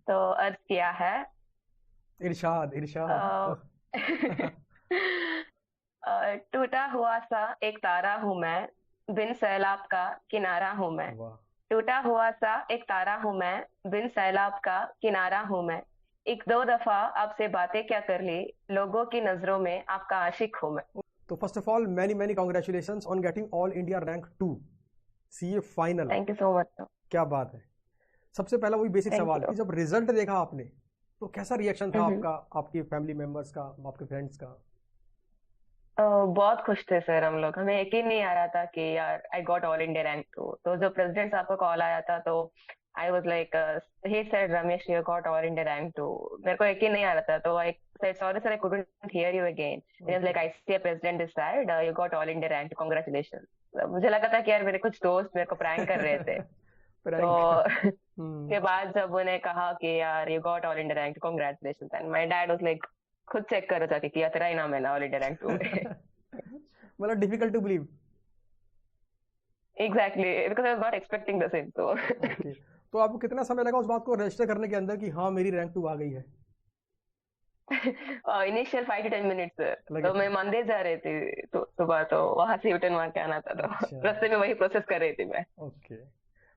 तो अर्ज किया है। इरशाद इरशाद। अ, टूटा हुआ सा एक तारा हूं मैं, बिन सैलाब का किनारा हूं मैं। वाह। टूटा हुआ सा एक तारा हूं मैं, बिन सैलाब का किनारा हूं मैं। एक दो दफा आपसे बातें क्या कर ली, लोगों की नजरों में आपका आशिक हूं मैं। तो first of all many many congratulation on getting all India rank 2 CA final. Thank you so much. क्या बात है। सबसे पहला वही बेसिक थैंक सवाल यू। कि जब रिजल्ट देखा आपने तो कैसा रिएक्शन था आपका, आपके फैमिली मेंबर्स का, आपके फ्रेंड्स का? बहुत खुश थे सर हम लोग। हमें यकीन नहीं आ रहा था कि यार I got all India rank 2। तो जब प्रेसिडेंट साहब का कॉल आया था तो I was like, he said Ramesh you got all India rank 2। मेरे को यकीन नहीं आ रहा था, तो I said sorry sir, I couldn't hear you again. He was okay. Like, I see a president this side, you got all India rank, congratulation. मुझे लगा था कि यार मेरे कुछ दोस्त मेरे को प्रैंक कर रहे थे। प्रैंक। तो हम्म। के बाद जब उन्हें कहा कि यार you got all India rank, congratulation, and my dad was like, खुद चेक करो जाके कि यार तेरा ही नाम है ना ऑल इंडिया रैंक 2 में। मतलब difficult to believe. Exactly, because I was not expecting the same. So okay. तो आपको कितना समय लगा उस बात को रजिस्टर करने के अंदर कि हाँ मेरी रैंक 2 आ गई है? Initial 5 to 10 minutes. लगे तो थे? मैं मंदिर जा रही थी तो सुबह, तो वहां से रिटर्न मार के आना था, तो अच्छा। रास्ते में वही प्रोसेस कर रही थी मैं। ओके।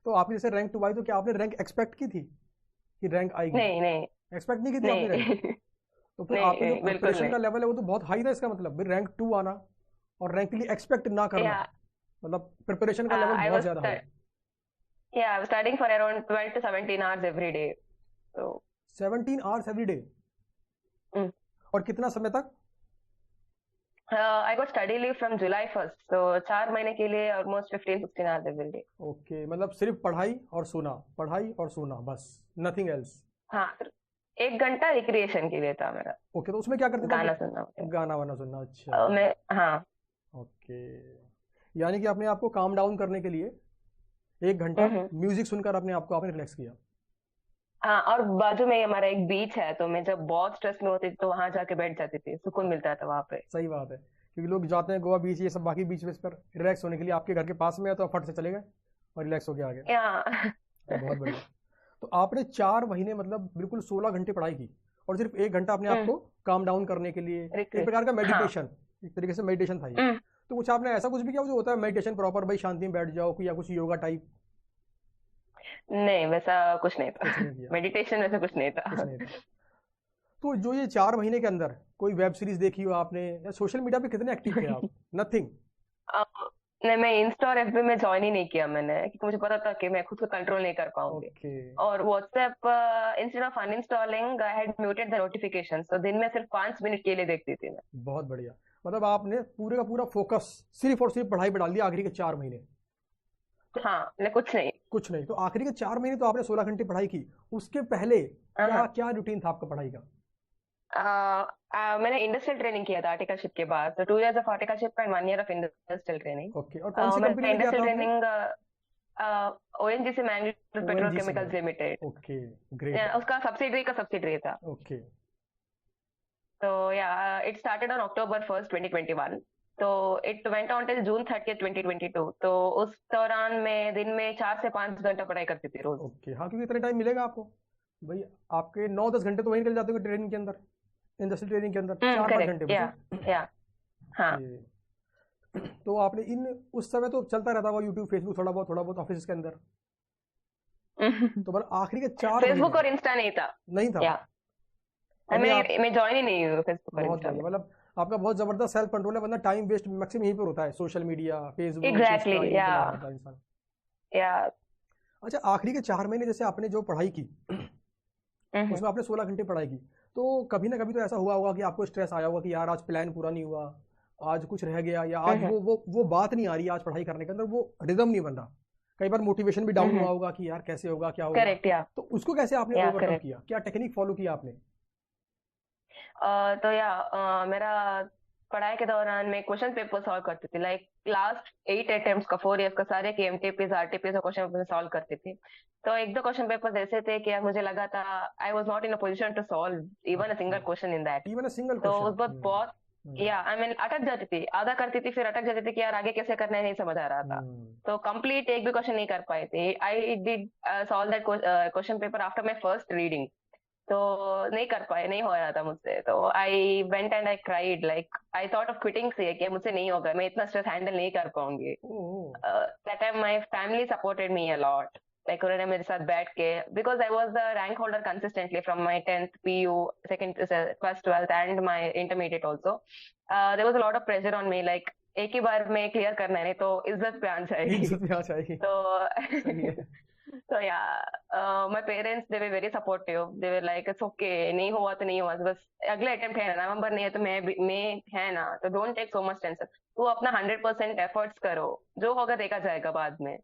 तो आपने जैसे रैंक 2 आई तो क्या आपने रैंक एक्सपेक्ट की थी कि रैंक आएगी? नहीं नहीं एक्सपेक्ट नहीं की थी आपने रैंक? नहीं। तो फिर नहीं आपकी जो नहीं, बिल्कुल प्रिपरेशन नहीं। का लेवल है वो तो बहुत हाई था, इसका मतलब फिर रैंक 2 आना और रैंक के लिए एक्सपेक्ट ना करना, या मतलब प्रिपरेशन का लेवल आई बहुत वाज ज्यादा हाई। या I was studying for around 12 to 17 hours every day. तो 17 आवर्स एवरी डे? और कितना समय तक? I got study leave from July 1st, तो 4 महीने के लिए almost 15 to 16 hours every day. Okay, मतलब सिर्फ पढ़ाई और सोना, पढ़ाई और सोना, बस नथिंग एल्स? हाँ, 1 घंटा रिक्रिएशन के लिए था मेरा, ओके, तो उसमें क्या करते थे गाना आप? सुनना मुझे। गाना वाना सुनना, अच्छा। मैं, हाँ। ओके। यानी कि अपने आप को काम डाउन करने के लिए 1 घंटा हम्म। म्यूजिक सुनकर अपने आप को आपने रिलैक्स किया। हाँ, और बाजू में ही हमारा एक बीच है, तो मैं जब बहुत स्ट्रेस में होती थी तो वहां जाके बैठ जाती थी, सुकून मिलता था वहां पे। सही बात है, क्योंकि लोग जाते हैं गोवा बीच ये सब बाकी बीच पर रिलैक्स होने के लिए, आपके घर के पास में है तो आप फट से चले गए और रिलैक्स होके आ गए। या बहुत बढ़िया। तो आपने 4 महीने मतलब बिल्कुल 16 घंटे पढ़ाई की और सिर्फ 1 घंटा अपने आप को काम डाउन करने के लिए, एक प्रकार का हाँ। मेडिटेशन, एक तरीके से मेडिटेशन था ये। हम्म, तो कुछ आपने ऐसा कुछ भी किया जो होता है मेडिटेशन प्रॉपर, भाई शांति में बैठ जाओ, या कुछ योगा टाइप? नहीं, वैसा कुछ नहीं कुछ था। नहीं किया? मेडिटेशन वैसा कुछ नहीं कुछ था। नहीं था। तो जो ये 4 महीने के अंदर कोई वेब सीरीज देखी हो आपने, या सोशल मीडिया पे कितने एक्टिव थे आप? नथिंग? अ, नहीं, मैं इंस्टा और एफबी में ज्वाइन ही नहीं किया मैंने, क्योंकि मुझे पता था कि मैं खुद को कंट्रोल नहीं कर पाऊंगी। ओके। और WhatsApp, instead of uninstalling I had muted the notification, तो दिन में सिर्फ 5 मिनट के लिए देखती थी मैं। बहुत बढ़िया। मतलब आपने पूरे का पूरा फोकस सिर्फ और सिर्फ पढ़ाई पे डाल दिया आखिरी के 4 महीने? तो हाँ, मैं कुछ नहीं। कुछ नहीं, तो आखिरी के 4 महीने तो आपने 16 घंटे पढ़ाई की, उसके पहले क्या हाँ। क्या रूटीन था आपका पढ़ाई का? मैंने इंडस्ट्रियल ट्रेनिंग किया था आर्टिकलशिप के बाद, तो 2 years of articleship and 1 year of industrial training. Okay, और कौन सी कंपनी मैंने में किया था इंडस्ट्रियल आपने? ट्रेनिंग ओएनजीसी मैंगलोर ओएनजीसी में? Petrochemicals limited, okay. ग्रेट। उसका सब्सिडरी था। ओके। तो yeah it started on October 1st 2021। तो it went on till June 30th 2022। तो उस दौरान मैं दिन में 4 से 5 घंटा पढ़ाई करती थी रोज। ओके, हाँ, क्योंकि इतना टाइम मिलेगा आपको भाई, आपके 9-10 घंटे तो वहीं निकल जाते होंगे ट्रेनिंग के अंदर, इंडस्ट्रियल ट्रेनिंग के अंदर 4-5 घंटे करेक्ट। बचे। या हाँ। ओके। तो आपने इन उस समय तो चलता रहता होगा यूट्यूब फेसबुक थोड़ा बहुत ऑफिस के अंदर, तो मतलब आखिरी के 4 महीने? फेसबुक और इंस्टा नहीं था। नहीं था? या यानी आप, मैं ज्वाइन ही नहीं हुई फेसबुक और बहुत इंस्टा बढ़िया, में। मतलब आपका बहुत जबरदस्त सेल्फ कंट्रोल है, वरना टाइम वेस्ट मैक्सिमम यहीं पर होता है, social media, Facebook, exactly. Insta, यहीं या पे लगा रहता है इंसान। या अच्छा, आखिरी के 4 महीने जैसे आपने जो पढ़ाई की उसमें आपने 16 घंटे पढ़ाई की, तो कभी ना कभी तो ऐसा हुआ होगा कि आपको स्ट्रेस आया होगा कि यार आज प्लान पूरा नहीं हुआ, आज कुछ रह गया, या आज वो बात नहीं आ रही, आज पढ़ाई करने के अंदर वो रिदम नहीं बन रहा, कई बार मोटिवेशन भी डाउन हुआ होगा कि यार कैसे होगा, क्या होगा। करेक्ट। या तो उसको कैसे आपने या ओवरकम करेक्ट। किया, क्या टेक्निक फॉलो किया आपने? तो या मेरा पढ़ाई के दौरान मैं क्वेश्चन पेपर सॉल्व करती थी, लाइक लास्ट 8 अटेम्प्ट्स का 4 years का सारे के एमटीपीज आरटीपीज और क्वेश्चन पेपर सॉल्व करती थी। तो एक दो क्वेश्चन पेपर ऐसे थे कि यार मुझे लगा था I was not in a position to solve even a okay. Single question in that. Even a single तो क्वेश्चन? उस बहुत बहुत या आई मीन अटक जाती थी, आधा करती थी फिर अटक जाती थी कि यार आगे कैसे करना है नहीं समझ आ रहा था। तो कंप्लीट एक भी क्वेश्चन नहीं कर पाए थे। I did solve that question paper after my first reading. तो नहीं कर पाए, नहीं हो रहा था मुझसे। तो I went and I cried, like I thought of quitting से कि मुझसे नहीं होगा, मैं इतना स्ट्रेस हैंडल नहीं कर पाऊंगी। Oh. That time my family supported me a lot. Like उन्होंने मेरे साथ बैठ के, because I was the rank holder consistently from my 10th PU, second first 12th and my intermediate also. There was a lot of pressure on me, like एक ही बार में clear करना है, नहीं तो इज्जत पे आ जाएगी। इज्जत यहाँ चाहिए। सही तो है। so yeah, my parents they were very supportive. They were like it's okay, नहीं हुआ तो नहीं हुआ, बस अगले अटेम्प्ट है ना, नवंबर नहीं है तो मैं है ना, तो don't take so much tension. तू अपना 100% एफर्ट्स करो, जो होगा देखा जाएगा बाद में।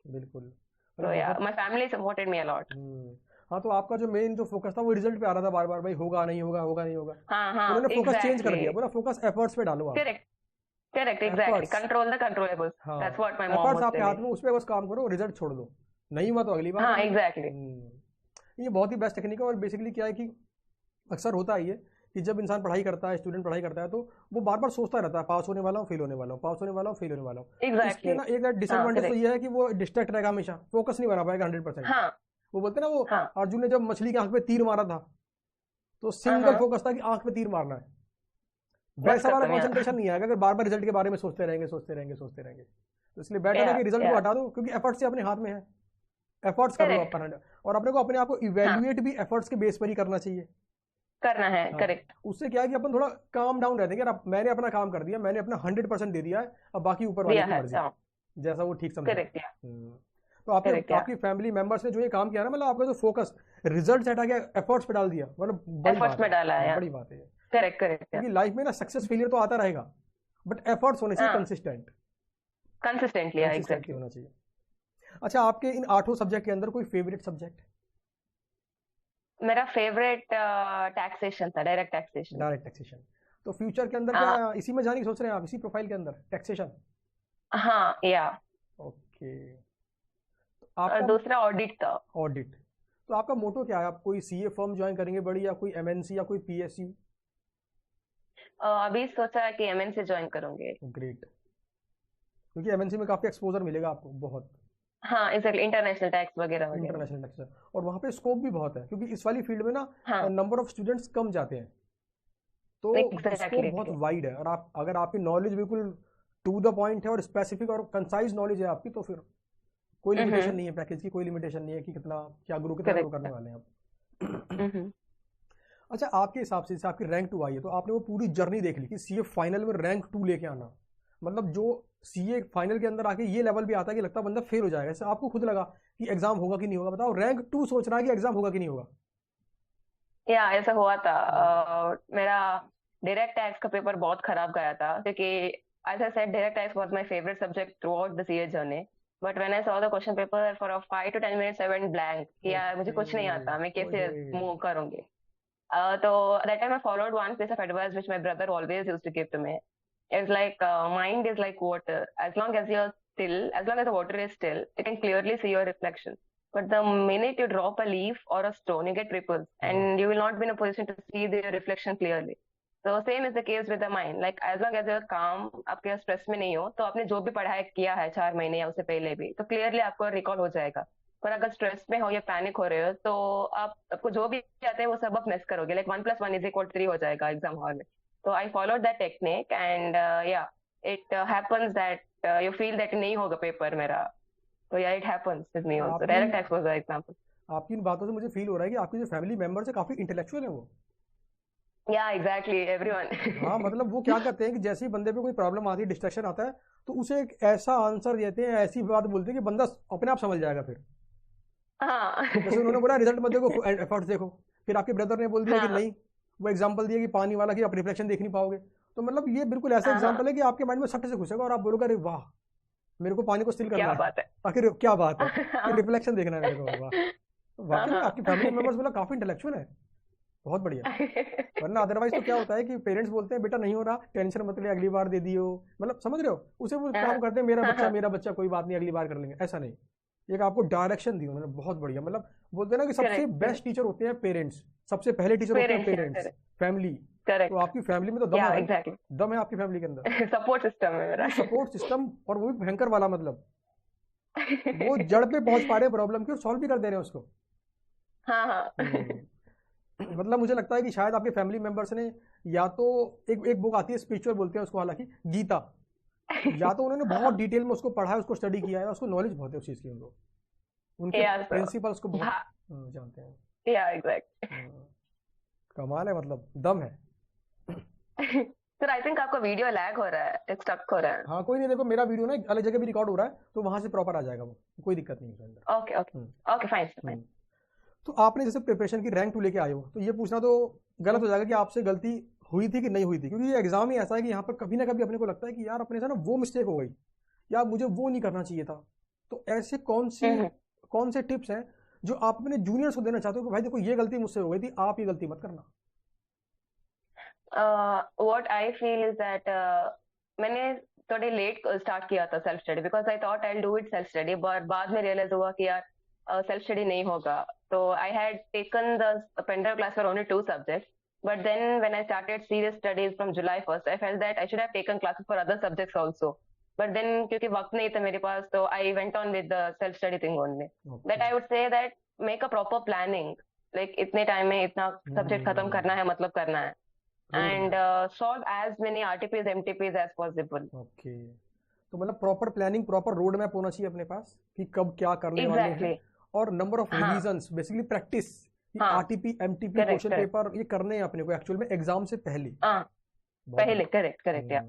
बिल्कुल, तो मतलब या बहुत। My family supported me a lot. हाँ, तो आपका जो मेन जो फोकस था वो रिजल्ट पे आ रहा था बार बार, भाई होगा नहीं होगा, होगा नहीं होगा। हाँ तो हाँ, उन्होंने फोकस चेंज कर एग्जैक्टली। दिया, बोला फोकस एफर्ट्स पे डालो आप। Correct, correct, exactly, efforts. Control the controllables. हाँ, that's what my mom efforts was आपके हाथ टेलिंग। में, उस पे बस काम करो, रिजल्ट छोड़ दो। नहीं हुआ तो अगली बार हाँ, कर लो। एग्जैक्टली। ये बहुत ही बेस्ट टेक्निक है। और बेसिकली क्या है कि अक्सर होता ही है कि जब इंसान पढ़ाई करता है, स्टूडेंट पढ़ाई करता है, तो वो बार बार सोचता रहता है पास होने वाला हूँ, फेल होने वाला हूँ, पास होने वाला हूँ, फेल होने वाला हूँ। इसके एग्जैक्टली। ना एक हाँ, डिसएडवांटेज तो करेक्ट। ये है कि वो डिस्ट्रैक्ट रहेगा, हमेशा फोकस नहीं बना पाएगा 100%। हाँ वो बोलते हैं ना, वो हाँ अर्जुन ने जब मछली की आंख पे तीर मारा था, तो हाँ सिंगल हाँ, फोकस था कि आंख पे तीर मारना है। बस वैसा वाला खत्म यार। कॉन्सेंट्रेशन नहीं आएगा अगर बार बार रिजल्ट के बारे में सोचते रहेंगे, सोचते रहेंगे, सोचते रहेंगे। तो इसलिए बेटर है या कि रिजल्ट को या हटा दो, क्योंकि एफर्ट्स से अपने हाथ में है। एफर्ट्स कर लो करेक्ट। अपना। और अपने को अपने आप को हाँ, इवेल्युएट भी एफर्ट्स के बेस पर ही करना चाहिए। करना है, हाँ, करेक्ट। उससे क्या है कि अपन थोड़ा काम डाउन रहते हैं कि यार मैंने अपना काम कर दिया, मैंने अपना 100% दे दिया है, अब बाकी ऊपर वाले दिया की है, मर्जी, हाँ। जैसा वो ठीक समझे। करेक्ट या तो आपके करेक्ट या आपकी फैमिली मेंबर्स ने जो ये काम किया ना, मतलब आपका जो फोकस रिजल्ट से हटा के एफर्ट्स पे डाल दिया, मतलब बड़ी एफर्ट्स बात है। में डाला है हाँ, यार। बड़ी बात है ये। करेक्ट, करेक्ट या क्योंकि लाइफ में ना सक्सेस फेलियर तो आता रहेगा, बट एफर्ट्स होने चाहिए हाँ, कंसिस्टेंट। कंसिस्टेंटली या कंसिस्टेंटली एग्जैक्टली। होना चाहिए। अच्छा, आपके इन 8 सब्जेक्ट के अंदर कोई फेवरेट सब्जेक्ट? मेरा फेवरेट टैक्सेशन था, डायरेक्ट टैक्सेशन। Direct taxation. तो फ्यूचर के अंदर क्या हाँ इसी में जाने की सोच रहे हैं आप, इसी प्रोफाइल के अंदर टैक्सेशन? हाँ या। ओके। तो और आपका दूसरा ऑडिट था। ऑडिट। तो आपका मोटो क्या है, आप कोई सीए फर्म ज्वाइन करेंगे बड़ी, या कोई एमएनसी, या कोई पीएसयू? अभी सोचा है कि MNC ज्वाइन करूंगे। ग्रेट। क्योंकि एमएनसी में काफी एक्सपोजर मिलेगा आपको, बहुत। हाँ एग्जैक्टली, इंटरनेशनल टैक्स वगैरह वगैरह। इंटरनेशनल टैक्सेशन, और वहाँ पे स्कोप भी बहुत है, क्योंकि इस वाली फील्ड में ना हाँ नंबर ऑफ स्टूडेंट्स कम जाते हैं, तो स्कोप एग्जैक्टली। बहुत वाइड है। और आप अगर आपकी नॉलेज बिल्कुल टू द पॉइंट है और स्पेसिफिक और कंसाइज नॉलेज है आपकी, तो फिर कोई लिमिटेशन नहीं है, पैकेज की कोई लिमिटेशन नहीं है कि कितना क्या ग्रो, कितना ग्रो करने करेक्ट। वाले हैं आप। अच्छा, आपके हिसाब से जैसे आपकी रैंक 2 आई है, तो आपने वो पूरी जर्नी देख ली कि सीए फाइनल में रैंक 2 लेके आना, मतलब जो सीए फाइनल के अंदर आके ये लेवल भी आता है कि लगता है बंदा फेल हो जाएगा, जैसे आपको खुद लगा कि एग्जाम होगा कि नहीं होगा, बताओ रैंक 2 सोच रहा है कि एग्जाम होगा कि नहीं होगा। या ऐसा हुआ था। हम्म। मेरा डायरेक्ट टैक्स का पेपर बहुत खराब गया था, क्योंकि as I said direct tax was my favourite subject throughout the CA journey. But when I saw the question paper for 5 to 10 minutes I went blank कि यार मुझे ओके। कुछ नहीं आता, मैं कैसे ओए। मूव करूंगी। तो that time I followed one piece of advice which my brother always used to give to me. It's like mind is like water. As long as you're still, as long as the water is still, you can clearly see your reflection. But the minute you drop a leaf or a stone, you get ripples, वाह। and you will not be in a position to see the reflection clearly. So same is the case with the mind. Like as long as you're calm, आपके stress में नहीं हो, तो आपने जो भी पढ़ाई किया है 4 महीने या उससे पहले भी, तो क्लियरली आपको रिकॉल हो जाएगा। पर अगर स्ट्रेस में हो या पैनिक हो रहे हो, तो आपको जो भी आते हैं वो सब आप मिस करोगे, लाइक 1+1 = 3 हो जाएगा एग्जाम हॉल में। तो I followed that technique and yeah it happens that you feel that नहीं होगा पेपर मेरा। तो yeah it happens with me also, आपकी direct tax was the example. आपकी इन बातों से मुझे फील हो रहा है कि आपके जो फैमिली मेंबर्स है काफी इंटेलेक्चुअल है वो। या एग्जैक्टली, हाँ, एवरीवन। मतलब वो क्या करते हैं कि जैसे ही बंदे पे कोई प्रॉब्लम आती है, डिस्ट्रैक्शन आता है, तो उसे एक ऐसा आंसर देते हैं, ऐसी बात बोलते हैं कि बंदा अपने आप समझ जाएगा फिर। हाँ। जैसे उन्होंने बोला रिजल्ट मत देखो, एफर्ट्स देखो। फिर आपके ब्रदर ने बोल दिया कि हाँ नहीं, वो एग्जांपल दिया कि पानी वाला, कि आप रिफ्लेक्शन देख नहीं पाओगे। तो मतलब ये बिल्कुल ऐसा हाँ हाँ, एग्जांपल है कि आपके माइंड में सट से घुसेगा और आप बोलोगे अरे वाह, मेरे को पानी को स्टिल करना क्या है। बात है। आखिर क्या बात है कि हाँ रिफ्लेक्शन देखना है मेरे को, वाह। तो हाँ वाकई में आपकी फैमिली मेंबर्स मतलब काफी इंटेलेक्चुअल है, बहुत बढ़िया। वरना अदरवाइज तो क्या होता है कि पेरेंट्स बोलते हैं बेटा नहीं हो रहा, टेंशन मत ले, अगली बार दे दियो, मतलब समझ रहे हो, उसे वो हाँ काम करते हैं हाँ हाँ, मेरा बच्चा कोई बात नहीं, अगली बार कर लेंगे, ऐसा नहीं। एक आपको डायरेक्शन दी उन्होंने, बहुत बढ़िया। मतलब बोलते हैं ना कि सबसे करेक्ट बेस्ट टीचर होते हैं पेरेंट्स, सबसे पहले टीचर होते हैं पेरेंट्स, पेरेंट्स, फैमिली। तो करेक्ट। आपकी फैमिली में तो दम या है भाई, एग्जैक्टली, दम है आपकी फैमिली के अंदर। सपोर्ट सिस्टम है मेरा। वो सपोर्ट सिस्टम, और वो भी भयंकर वाला, मतलब वो जड़ पे पहुंच पा रहे हैं प्रॉब्लम की और सॉल्व भी कर दे रहे हैं उसको। हाँ हाँ। हम्म। मतलब मुझे लगता है कि शायद आपके फैमिली मेंबर्स ने या तो एक बुक आती है स्पिरिचुअल बोलते हैं उसको, हालांकि गीता, या तो उन्होंने बहुत डिटेल में उसको पढ़ा है, उसको स्टडी किया है, उसको नॉलेज बहुत है उस चीज़ की, उनको उनके Yeah, so प्रिंसिपल्स को बहुत हाँ, जानते हैं। yeah, exactly. कमाल है, मतलब दम है। सर आई थिंक आपका वीडियो लैग हो रहा है, स्टक हो रहा है। हाँ कोई नहीं, देखो मेरा वीडियो ना एक अलग जगह भी रिकॉर्ड हो रहा है, तो वहां से प्रॉपर आ जाएगा वो, कोई दिक्कत नहीं है उसके अंदर। Okay okay okay, fine fine. तो आपने जैसे प्रिपरेशन की रैंक 2 लेके आए हो, तो ये पूछना तो गलत हो जाएगा कि आपसे गलती हुई थी कि नहीं हुई थी, क्योंकि ये एग्जाम ही ऐसा है कि यहाँ पर कभी ना कभी अपने को लगता है कि यार अपने से ना वो मिस्टेक हो गई, या मुझे वो नहीं करना चाहिए था। तो ऐसे कौन से टिप्स हैं जो आप अपने जूनियर्स को देना चाहते हो कि भाई देखो ये गलती मुझसे हो गई थी, आप ये गलती मत करना? What I feel is that मैंने थोड़ी लेट स्टार्ट किया था self study, because I thought I do it self study, but बाद में रियलाइज हुआ कि यार सेल्फ स्टडी नहीं होगा। तो I had taken the pen drive class for only 2 subjects, but then when I started serious studies from July 1st, I felt that I should have taken classes for other subjects also. But then क्योंकि वक्त नहीं था मेरे पास, तो I went on with the self study thing only. That I would say that make a proper planning, like इतने time में इतना subject खत्म करना है, मतलब करना है, and solve as many RTPs MTPs as possible. Okay, तो मतलब proper planning, proper road map होना चाहिए अपने पास कि कब क्या करने वाले हैं, और number of revisions, basically practice, RTP MTP question paper ये करने हैं अपने को एक्चुअल में एग्जाम से पहले। पहले करेक्ट या,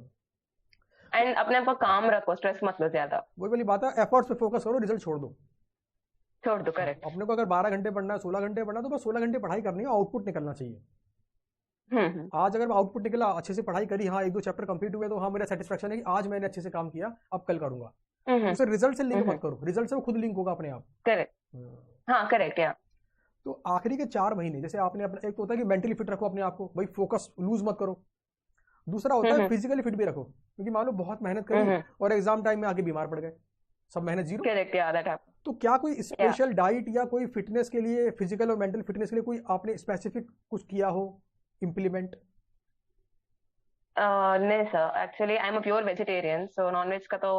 एंड अपने आप को काम रखो, स्ट्रेस मत लो ज्यादा। वही वाली बात है, एफर्ट्स पे फोकस करो, रिजल्ट छोड़ दो। करेक्ट। अपने को अगर 12 घंटे पढ़ना है, 16 घंटे पढ़ना है, तो बस 16 घंटे पढ़ाई करनी है, आउटपुट निकलना चाहिए। आज अगर आउटपुट निकला, अच्छे से पढ़ाई करी, हाँ 1-2 चैप्टर कंप्लीट हुए, तो हाँ मेरा सेटिस्फेक्शन है कि आज मैंने अच्छे से काम किया, अब कल करूंगा। उसे रिजल्ट से लिंक मत करो, रिजल्ट से वो खुद लिंक होगा अपने आप। करेक्ट, हाँ करेक्ट या। तो आखिरी के 4 महीने जैसे आपने अपना, एक तो होता है कि मेंटली फिट रखो अपने आप को, भाई फोकस लूज मत करो। दूसरा होता है फिजिकली फिट भी रखो, क्योंकि मान लो बहुत मेहनत करी और एग्जाम टाइम में आके बीमार पड़ गए, सब मेहनत जीरो। करेक्ट या, दैट हैपेंस। तो क्या कोई स्पेशल डाइट या कोई फिटनेस के लिए, फिजिकल और मेंटल फिटनेस के लिए कोई आपने स्पेसिफिक कुछ किया हो इम्प्लीमेंट? नहीं sir, actually I am a pure vegetarian, so nonveg का तो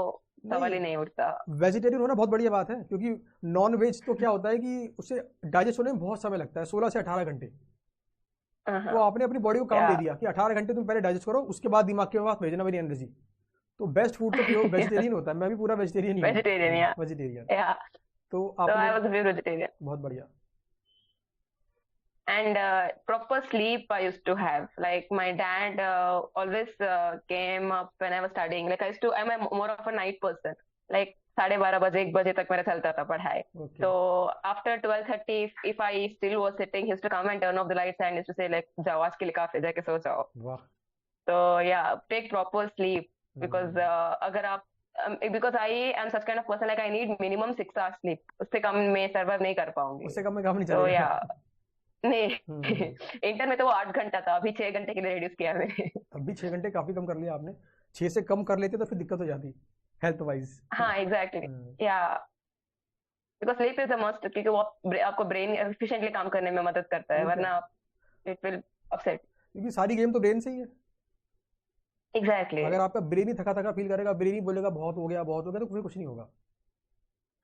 सवाल ही नहीं उठता। वेजिटेरियन होना बहुत बढ़िया बात है, क्योंकि नॉन वेज तो क्या होता है कि उसे डाइजेस्ट होने में बहुत समय लगता है, 16 से 18 घंटे। तो आपने अपनी बॉडी को काम दे दिया कि 18 घंटे तुम पहले डाइजेस्ट करो, उसके बाद दिमाग के पास भेजना मेरी एनर्जी। तो बेस्ट फूड तो प्योर वेजिटेरियन होता है। मैं भी पूरा वेजिटेरियन ही हूँ। वेजिटेरियन। तो आई वाज प्योर वेजिटेरियन। बहुत बढ़िया। And proper sleep I used to have. Like my dad always came up when I was studying. Like I'm more of a night person. Like 12:30 बजे 1 बजे तक मेरा चलता था पढ़ाई। So after 12:30, if I still was sitting, he used to come and turn off the lights and used to say like, जाओ आज के लिए काफी, जाके सो जाओ। So yeah, take proper sleep, because अगर आप because I am such kind of person, like I need minimum 6 hours sleep. उससे कम में सर्वाइव नहीं कर पाऊंगी। उससे कम में काम नहीं चलेगा। So yeah, नहीं इंटर में तो वो 8 घंटा था, अभी 6 घंटे के लिए रिड्यूस किया मैंने। अभी 6 घंटे काफी कम कर लिया आपने। 6 से कम कर लेते तो फिर दिक्कत हो जाती हेल्थ वाइज। हाँ एग्जैक्टली या, because sleep is a must, क्योंकि वो आपको ब्रेन एफिशिएंटली काम करने में मदद करता है, वरना इट विल अपसेट। क्योंकि सारी गेम तो ब्रेन से ही है। एग्जैक्टली। अगर आपका ब्रेन ही थका थका फील करेगा, ब्रेन ही बोलेगा बहुत हो गया तो फिर कुछ नहीं होगा।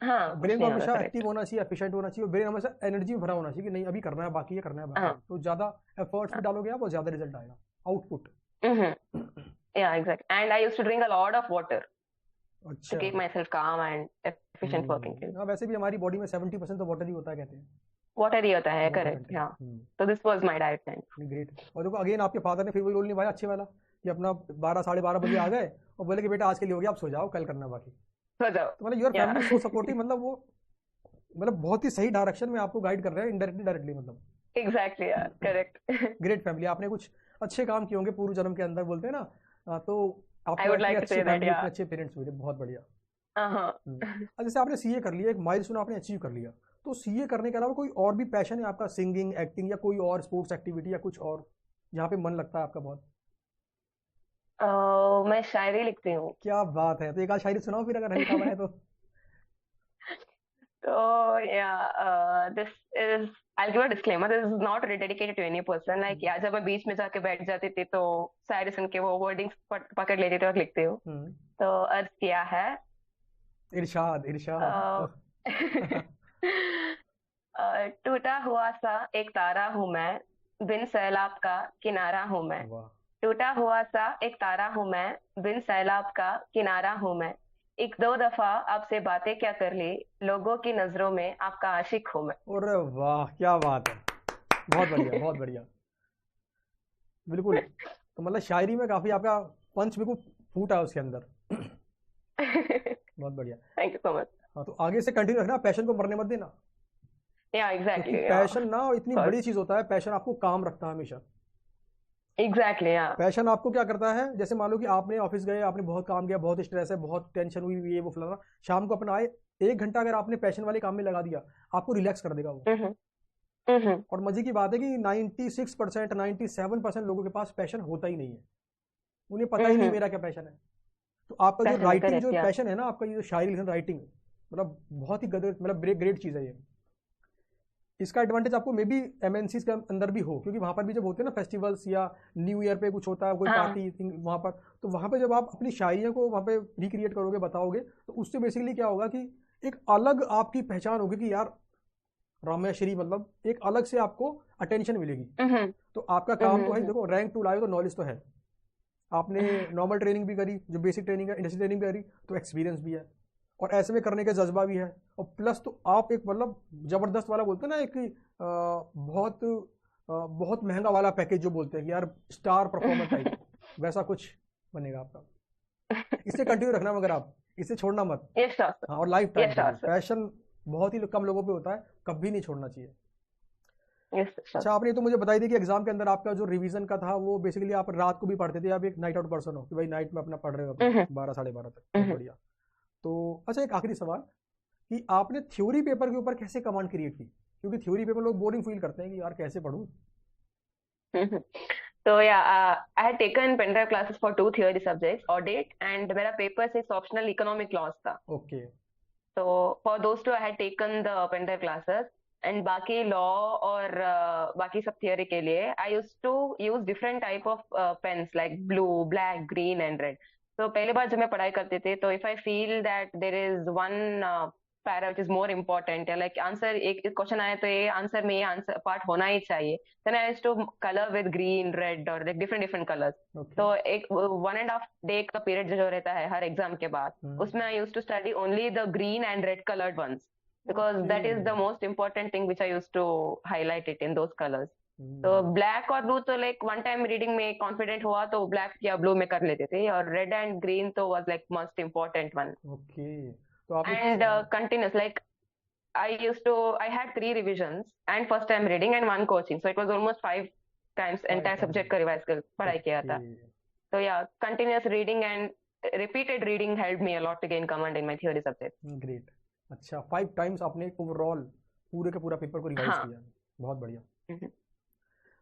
हाँ, ब्रेन को हमेशा एक्टिव होना चाहिए, एफिशिएंट होना चाहिए, ब्रेन हमेशा एनर्जी में भरा होना चाहिए कि नहीं अभी करना है, बाकी है, करना है बाकी। तो ज्यादा एफर्ट्स भी डालोगे आप, और ज्यादा रिजल्ट आएगा, output. Yeah exactly, and I used to drink a lot of water अच्छा, to keep myself calm and efficient working. हां, वैसे भी हमारी बॉडी में 70% तो वाटर ही होता है, कहते हैं वाटर ही होता है। करेक्ट। हाँ, तो this was my diet plan. Great. और देखो अगेन आपके फादर ने फिर वही रोल निभाया अच्छे वाला, कि अपना 12 साढ़े 12 बजे आ गए और बोले कि बेटा आज के लिए हो गया, आप सो जाओ, कल करना बाकी। सो जाओ। तो मतलब योर फैमिली सो सपोर्टिव, मतलब वो बहुत ही सही डायरेक्शन में आपको गाइड कर रहे हैं, इनडायरेक्टली डायरेक्टली, मतलब एग्जैक्टली यार, करेक्ट। Great family. आपने कुछ अच्छे काम किए होंगे पूर्व जन्म के अंदर, बोलते हैं ना, तो I would like to say that, yeah. अच्छे पेरेंट्स हुए, बहुत बढ़िया। जैसे आपने सीए कर लिया, एक माइलस्टोन आपने अचीव कर लिया, तो सीए करने के अलावा कोई और भी पैशन है आपका, सिंगिंग, एक्टिंग, या कोई और स्पोर्ट्स एक्टिविटी, या कुछ और जहाँ पे मन लगता है आपका बहुत? मैं शायरी लिखती हूँ। क्या बात है, तो एक आध शायरी सुनाओ फिर, अगर लिखा हुआ है तो। So yeah, this is, I'll give a disclaimer, this is not really dedicated to any person. Like यार जब मैं बीच में जाके बैठ जाती थी तो शायरी सुन के वो वर्डिंग्स पकड़ लेती थी और लिखती हूँ। तो अर्ज किया है, इरशाद इरशाद। टूटा हुआ सा एक तारा हूँ मैं, बिन सैलाब का किनारा हूं मैं। वाह। टूटा हुआ सा एक तारा हूं मैं, बिन सैलाब का किनारा हूं मैं। एक दो दफा आपसे बातें क्या कर ली, लोगों की नजरों में आपका आशिक हूं मैं। अरे वाह, क्या बात है। बहुत बढ़िया, बहुत बढ़िया। बिल्कुल। तो मतलब शायरी में काफी आपका पंच बिल्कुल फूटा है उसके अंदर। बहुत बढ़िया। Thank you so much. हाँ, तो आगे से कंटिन्यू रखना, पैशन को मरने मत देना। या क्योंकि एग्जैक्टली, या पैशन ना इतनी बड़ी चीज होता है, पैशन आपको काम रखता है हमेशा। एग्जैक्टली, या पैशन आपको क्या करता है, जैसे मान लो कि आपने ऑफिस गए, आपने बहुत काम किया, बहुत स्ट्रेस है, बहुत टेंशन हुई, ये वो फलाना, शाम को अपना आए, 1 घंटा अगर आपने पैशन वाले काम में लगा दिया, आपको रिलैक्स कर देगा वो। हम्म, हम्म, और मजे की बात है कि 96% 97% लोगों के पास पैशन होता ही नहीं है। उन्हें पता ही नहीं हम्म। मेरा क्या पैशन है। तो आपका जो पैशन है, राइटिंग जो करेक्ट, या पैशन है ना, आपका ये जो शायरी लिखना, राइटिंग, मतलब बहुत ही गदर, मतलब ग्रेट चीज़ है ये। इसका एडवांटेज आपको मे बी एमएनसीज के अंदर भी हो, क्योंकि वहां पर भी जब होते हैं ना फेस्टिवल्स या न्यू ईयर पे कुछ होता है, कोई हाँ। पार्टी वहां पर, तो वहां पे जब आप अपनी शायरियों को वहां पे रिक्रिएट करोगे, बताओगे, तो उससे बेसिकली क्या होगा कि एक अलग आपकी पहचान होगी कि यार राम्या श्री, मतलब एक अलग से आपको अटेंशन मिलेगी। हम्म, तो आपका काम तो है, हम्म, देखो रैंक टू लाए तो नॉलेज तो है, आपने नॉर्मल ट्रेनिंग भी करी, जो बेसिक ट्रेनिंग है, इंडस्ट्री ट्रेनिंग भी करी, तो एक्सपीरियंस भी है, और ऐसे में करने का जज्बा भी है, और प्लस तो आप एक मतलब जबरदस्त वाला बोलते हैं ना, एक बहुत महंगा वाला पैकेज जो बोलते हैं कि यार स्टार परफॉर्मर टाइप, वैसा कुछ बनेगा आपका। इससे कंटिन्यू रखना मगर आप इसे छोड़ना मत। Yes sir. हाँ, और लाइफ टाइम यस के लिए सर। पैशन बहुत ही कम लोगों पे होता है, कभी नहीं छोड़ना चाहिए। Yes sir. अच्छा, आपने तो मुझे बताई दी कि एग्जाम के अंदर आपका जो रिवीजन का था वो बेसिकली आप रात को भी पढ़ते थे, आप एक नाइट आउट पर्सन हो कि भाई नाइट में अपना पढ़ रहे हो अपना 12 साढ़े 12 तक, बहुत बढ़िया। तो अच्छा, एक आखिरी सवाल कि आपने थ्योरी पेपर के ऊपर कैसे कमांड क्रिएट की, क्योंकि थ्योरी पेपर लोग बोरिंग फील करते हैं कि यार कैसे पढ़ूं। So yeah, I had taken pen drive classes for two theory subjects, audit, and मेरा paper 6 optional economic laws था. Okay. So for those two I had taken the pen drive classes, and बाकी law और बाकी सब theory के लिए I used to use different type of pens like blue, black, green and red. तो पहली बार जब मैं पढ़ाई करते थे तो if I feel that there is one para which is more important, या like आंसर एक क्वेश्चन आया तो ये आंसर में ये आंसर पार्ट होना ही चाहिए, then I used to color with green, red और like different colors. ओके। तो एक 1.5 day का पीरियड जो रहता है हर एग्जाम के बाद, उसमें I use to study only the green and red coloured ones, because okay. that is the most important thing which I used to highlight it in those colors. तो black और blue तो like one time reading में confident हुआ तो black या blue में कर लेते थे, और रेड एंड ग्रीन तो was like most important one. Okay. तो आपने and continuous like I had 3 revisions and first time reading and one coaching, so it was almost 5 times five entire time subject का revise कर पढ़ाई किया okay. था. So yeah, continuous reading and repeated reading helped me a lot to gain command in my theory subject. Great. अच्छा, 5 times आपने overall पूरे का पूरा पेपर को रिवाइज हाँ. किया, बहुत बढ़िया।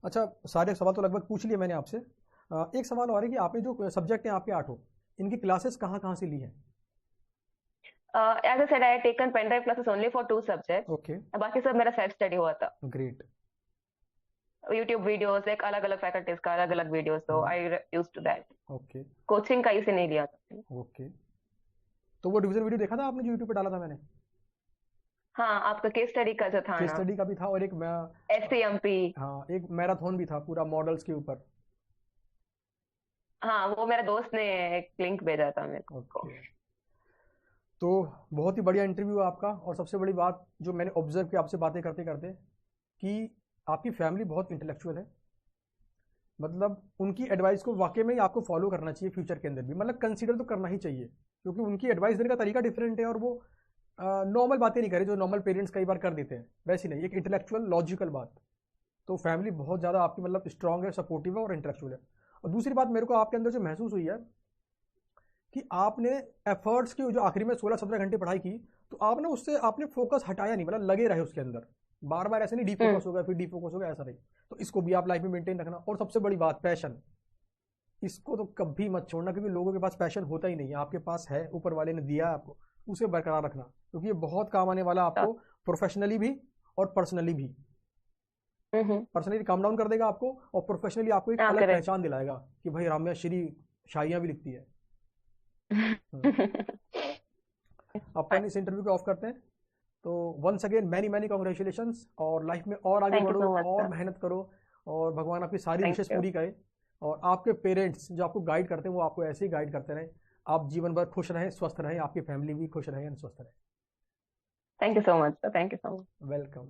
अच्छा, सारे सवाल तो लगभग पूछ लिए मैंने आपसे। एक सवाल और है कि आपने जो सब्जेक्ट हैं आपके 8 इनकी क्लासेस कहाँ कहाँ से ली हैं। As I said, I had taken pen drive classes only for 2 subjects. Okay. बाकी सब मेरा सेल्फ स्टडी हुआ था. ग्रेट। यूट्यूब वीडियोस, एक अलग अलग फैकल्टीज का अलग अलग वीडियोस, तो I used to that. Okay. Coaching का इसे नहीं लिया था. ओके। तो वो डिवीजन वीडियो देखा था आपने जो यूट्यूब पे डाला था मैंने। हाँ, आपका केस स्टडी का जो था केस ना, स्टडी का भी था, और एक SCMP. हाँ, एक मैराथन भी था पूरा मॉडल्स के ऊपर। हाँ, वो मेरा दोस्त ने एक लिंक भेजा था मेरे को. ओके। तो बहुत ही बढ़िया इंटरव्यू आपका, और सबसे बड़ी बात जो मैंने ऑब्जर्व की आपसे बातें करते करते, कि आपकी फैमिली बहुत इंटेलेक्चुअल है, मतलब उनकी एडवाइस को वाकई में ही आपको फॉलो करना चाहिए फ्यूचर के अंदर भी, मतलब कंसीडर तो करना ही चाहिए, क्योंकि उनकी एडवाइस देने का तरीका डिफरेंट है, और वो नॉर्मल बातें नहीं करे जो नॉर्मल पेरेंट्स कई बार कर देते हैं, वैसी नहीं, एक इंटेलेक्चुअल लॉजिकल बात। तो फैमिली बहुत ज़्यादा आपकी मतलब स्ट्रांग है, सपोर्टिव है और इंटेलेक्चुअल है। और दूसरी बात मेरे को आपके अंदर जो महसूस हुई है कि आपने एफर्ट्स की जो आखिरी में 16-17 घंटे पढ़ाई की, तो आपने उससे आपने फोकस हटाया नहीं, मतलब लगे रहे उसके अंदर, बार बार ऐसे नहीं डीफोकस हो गया फिर डीफोकस हो गया, ऐसा नहीं। तो इसको भी आप लाइफ में मेंटेन रखना। और सबसे बड़ी बात पैशन, इसको तो कभी मत छोड़ना, क्योंकि लोगों के पास पैशन होता ही नहीं है, आपके पास है, ऊपर वाले ने दिया है आपको, उसे बरकरार रखना, क्योंकि ये बहुत काम आने वाला आपको, प्रोफेशनली भी और पर्सनली भी। पर्सनली काम डाउन कर देगा आपको, और प्रोफेशनली आपको एक अलग पहचान दिलाएगा कि भाई राम्या श्री शायरियां भी लिखती है। अपन इस इंटरव्यू को ऑफ करते हैं। तो once again many many congratulations, और लाइफ में और आगे बढ़ो, और मेहनत करो, और भगवान आपकी सारी थैंक विशेष यू। पूरी करे। और आपके पेरेंट्स जो आपको गाइड करते हैं वो आपको ऐसे ही गाइड करते रहें। आप जीवन भर खुश रहें, स्वस्थ रहें, आपकी फैमिली भी खुश रहे और स्वस्थ रहे। Thank you so much sir, thank you so much. Welcome.